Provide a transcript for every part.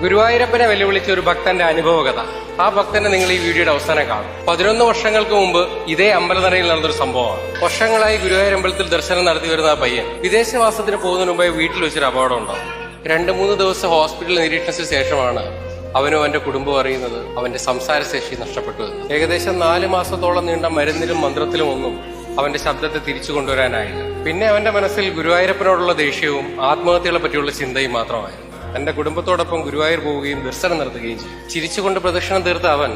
ഗുരുവായൂരപ്പനെ വെല്ലുവിളിച്ച ഒരു ഭക്തന്റെ അനുഭവകഥ. ആ ഭക്തനെ നിങ്ങൾ ഈ വീഡിയോയുടെ അവസാനം കാണും. 11 വർഷങ്ങൾക്ക് മുമ്പ് ഇതേ അമ്പലനടയിൽ നടന്നൊരു സംഭവമാണ്. വർഷങ്ങളായി ഗുരുവായൂർ അമ്പലത്തിൽ ദർശനം നടത്തി വരുന്ന ആ പയ്യൻ വിദേശവാസത്തിന് പോകുന്നതിന് മുമ്പേ വീട്ടിൽ വെച്ചൊരു അപകടം ഉണ്ടാവും. 2-3 ദിവസം ഹോസ്പിറ്റൽ നിരീക്ഷണത്തിന് ശേഷമാണ് അവനും അവന്റെ കുടുംബം അറിയുന്നത് അവന്റെ സംസാരശേഷി നഷ്ടപ്പെട്ടു എന്ന്. ഏകദേശം 4 മാസത്തോളം നീണ്ട മരുന്നിലും മന്ത്രത്തിലും ഒന്നും അവന്റെ ശബ്ദത്തെ തിരിച്ചു കൊണ്ടുവരാനായില്ല. പിന്നെ അവന്റെ മനസ്സിൽ ഗുരുവായൂരപ്പനോടുള്ള ദേഷ്യവും ആത്മഹത്യകളെ പറ്റിയുള്ള ചിന്തയും മാത്രമായിരുന്നു. തന്റെ കുടുംബത്തോടൊപ്പം ഗുരുവായൂർ പോവുകയും ദർശനം നടത്തുകയും ചെയ്തു. ചിരിച്ചുകൊണ്ട് പ്രദക്ഷിണം തീർത്ത അവൻ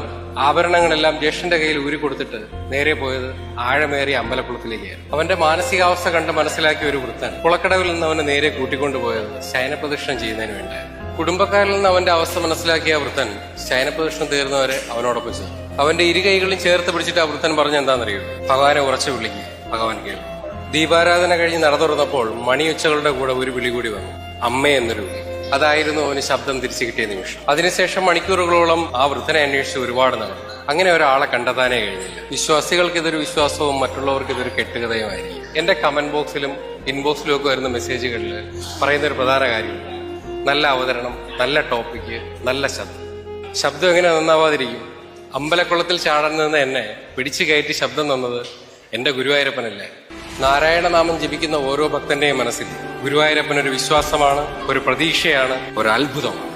ആഭരണങ്ങളെല്ലാം ജ്യേഷ്ഠന്റെ കയ്യിൽ ഊരി കൊടുത്തിട്ട് നേരെ പോയത് ആഴമേറിയ അമ്പലക്കുളത്തിലേക്കായിരുന്നു. അവന്റെ മാനസികാവസ്ഥ കണ്ട് മനസ്സിലാക്കിയ ഒരു വൃത്തൻ കുളക്കടവിൽ നിന്ന് അവനെ നേരെ കൂട്ടിക്കൊണ്ടുപോയത് ശയനപ്രദക്ഷിണം ചെയ്യുന്നതിന് വേണ്ടിയായിരുന്നു. കുടുംബക്കാരിൽ നിന്ന് അവന്റെ അവസ്ഥ മനസ്സിലാക്കിയ വൃത്തൻ ശയനപ്രദക്ഷിണം തീർന്നവരെ അവനോടൊപ്പം ചെയ്തു. അവന്റെ ഇരു കൈകളും ചേർത്ത് പിടിച്ചിട്ട് ആ വൃത്തൻ പറഞ്ഞ എന്താണെന്നറിയൂ? ഭഗവാനെ ഉറച്ചു വിളിക്കുക, ഭഗവാൻ കേൾക്കും. ദീപാരാധന കഴിഞ്ഞ് നട തുറന്നപ്പോൾ മണിയുച്ചകളുടെ കൂടെ ഒരു വിളി കൂടി വന്നു, അമ്മേ എന്നൊരു വിളി. അതായിരുന്നു അവന് ശബ്ദം തിരിച്ചു കിട്ടിയ നിമിഷം. അതിനുശേഷം മണിക്കൂറുകളോളം ആ വൃദ്ധനെ അന്വേഷിച്ച് ഒരുപാട് നടന്നു. അങ്ങനെ ഒരാളെ കണ്ടെത്താനേ കഴിഞ്ഞില്ല. വിശ്വാസികൾക്ക് ഇതൊരു വിശ്വാസവും മറ്റുള്ളവർക്ക് ഇതൊരു കെട്ടുകഥയുമായിരിക്കും. എന്റെ കമന്റ് ബോക്സിലും ഇൻബോക്സിലും ഒക്കെ വരുന്ന മെസ്സേജുകളിൽ പറയുന്ന ഒരു പ്രധാന കാര്യം, നല്ല അവതരണം, നല്ല ടോപ്പിക്ക്, നല്ല ശബ്ദം എങ്ങനെ നന്നാവാതിരിക്കും? അമ്പലക്കുളത്തിൽ ചാടാൻ നിന്ന് എന്നെ പിടിച്ചു കയറ്റി ശബ്ദം തന്നത് എന്റെ ഗുരുവായൂരപ്പനല്ലേ? നാരായണനാമം ജപിക്കുന്ന ഓരോ ഭക്തന്റെയും മനസ്സിൽ ഗുരുവായൂരപ്പൻ ഒരു വിശ്വാസമാണ്, ഒരു പ്രതീക്ഷയാണ്, ഒരു അത്ഭുതമാണ്.